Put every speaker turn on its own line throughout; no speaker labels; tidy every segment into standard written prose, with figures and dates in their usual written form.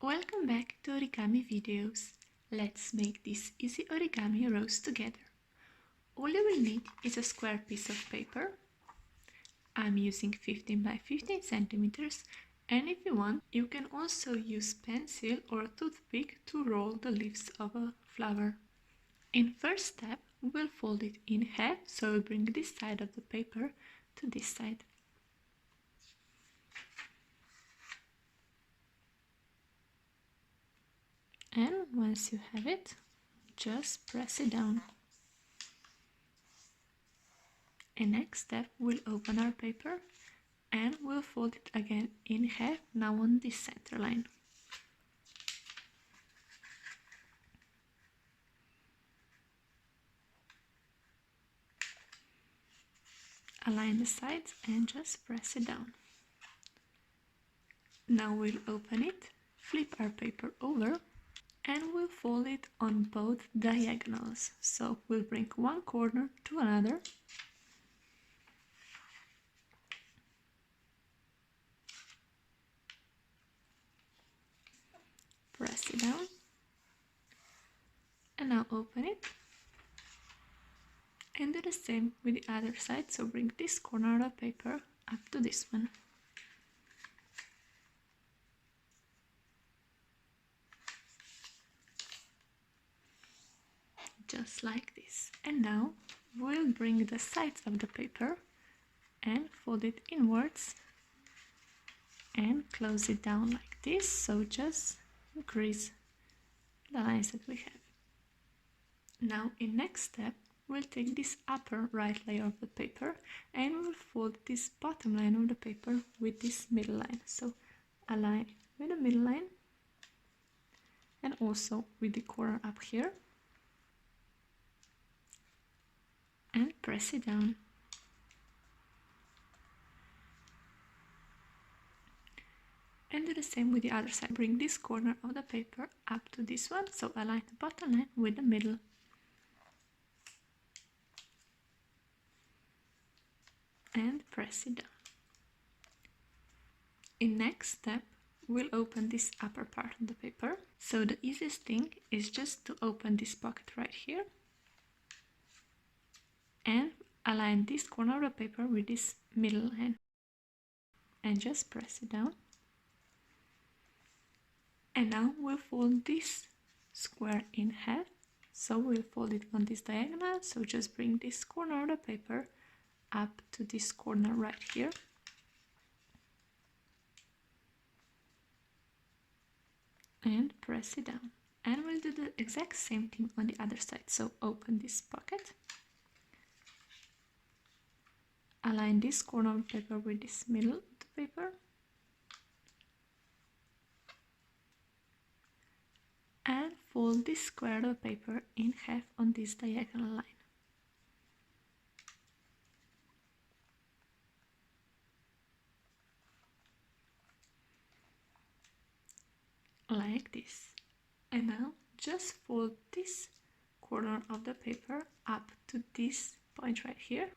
Welcome back to Origami videos. Let's make this easy origami rose together. All you will need is a square piece of paper. I'm using 15 by 15 centimeters, and if you want, you can also use pencil or a toothpick to roll the leaves of a flower. In first step, we'll fold it in half, so we'll bring this side of the paper to this side. And once you have it, just press it down. And next step, we'll open our paper and we'll fold it again in half, now on this center line. Align the sides and just press it down. Now we'll open it, flip our paper over, and we'll fold it on both diagonals. So we'll bring one corner to another. Press it down. And now open it. And do the same with the other side. So bring this corner of the paper up to this one. Just like this. And now we'll bring the sides of the paper and fold it inwards and close it down like this, so just increase the lines that we have. Now in next step, we'll take this upper right layer of the paper and we'll fold this bottom line of the paper with this middle line. So align with the middle line and also with the corner up here. And press it down. And do the same with the other side. Bring this corner of the paper up to this one, so align the bottom line with the middle. And press it down. In next step, we'll open this upper part of the paper. So the easiest thing is just to open this pocket right here and align this corner of the paper with this middle line and just press it down. And now we'll fold this square in half, so we'll fold it on this diagonal. So just bring this corner of the paper up to this corner right here and press it down. And we'll do the exact same thing on the other side. So open this pocket, align this corner of the paper with this middle of the paper, and fold this square of the paper in half on this diagonal line. Like this. And now just fold this corner of the paper up to this point right here.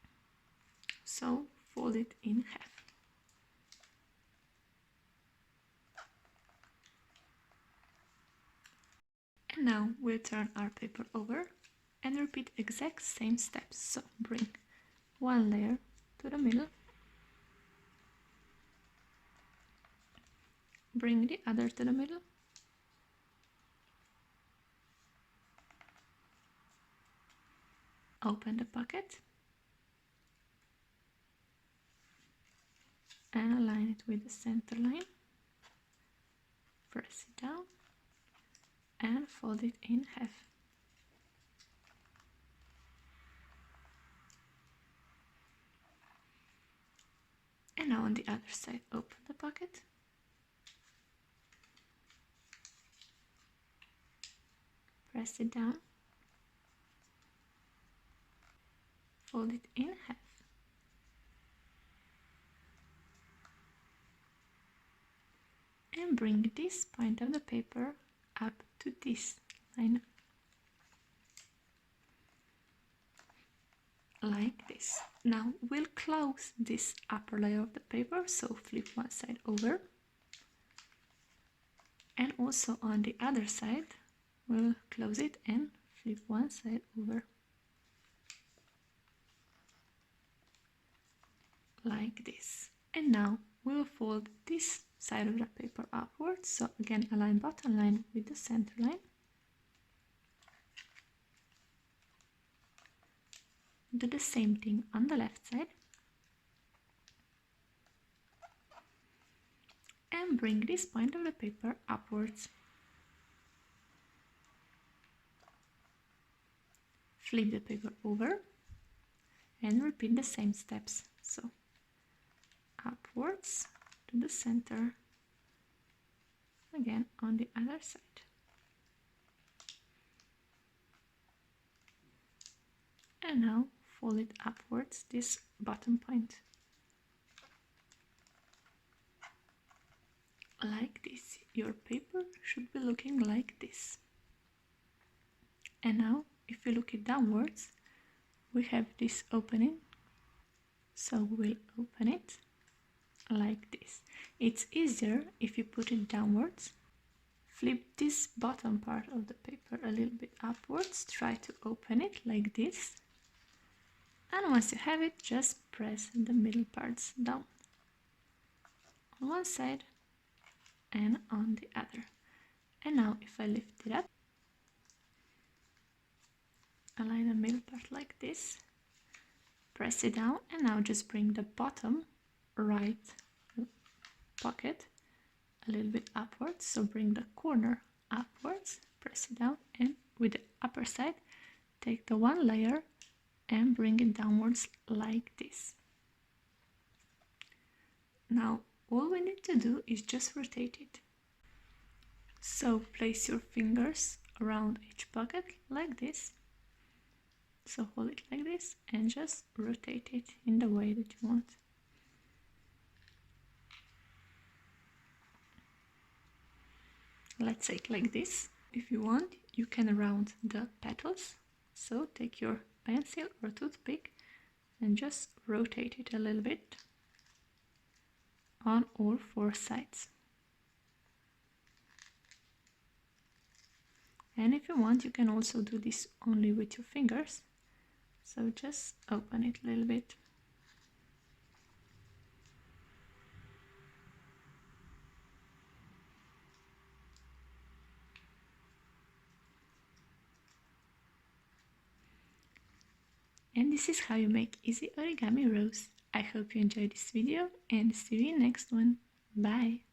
So fold it in half. And now we'll turn our paper over and repeat exact same steps. So bring one layer to the middle, bring the other to the middle, open the pocket and align it with the center line, press it down and fold it in half. And now on the other side, open the pocket, press it down, fold it in half. And bring this point of the paper up to this line. Like this. Now we'll close this upper layer of the paper, so flip one side over And also on the other side, we'll close it and flip one side over. Like this. And now we'll fold this side of the paper upwards. So again, align bottom line with the center line. Do the same thing on the left side. And bring this point of the paper upwards. Flip the paper over and repeat the same steps. So upwards to the center, again on the other side. And now fold it upwards, this bottom point. Like this. Your paper should be looking like this. And now if you look it downwards, we have this opening. So we'll open it like this. It's easier if you put it downwards. Flip this bottom part of the paper a little bit upwards. Try to open it like this. And once you have it, just press the middle parts down. On one side and on the other. And now if I lift it up, align the middle part like this, press it down, and now just bring the bottom right pocket a little bit upwards. So bring the corner upwards, press it down, and with the upper side, take the one layer and bring it downwards like this. Now all we need to do is just rotate it. So place your fingers around each pocket like this. So hold it like this and just rotate it in the way that you want. Let's say it like this. If you want, you can round the petals. So take your pencil or toothpick and just rotate it a little bit on all four sides. And if you want, you can also do this only with your fingers. So just open it a little bit. And this is how you make easy origami rose. I hope you enjoyed this video and see you in the next one. Bye!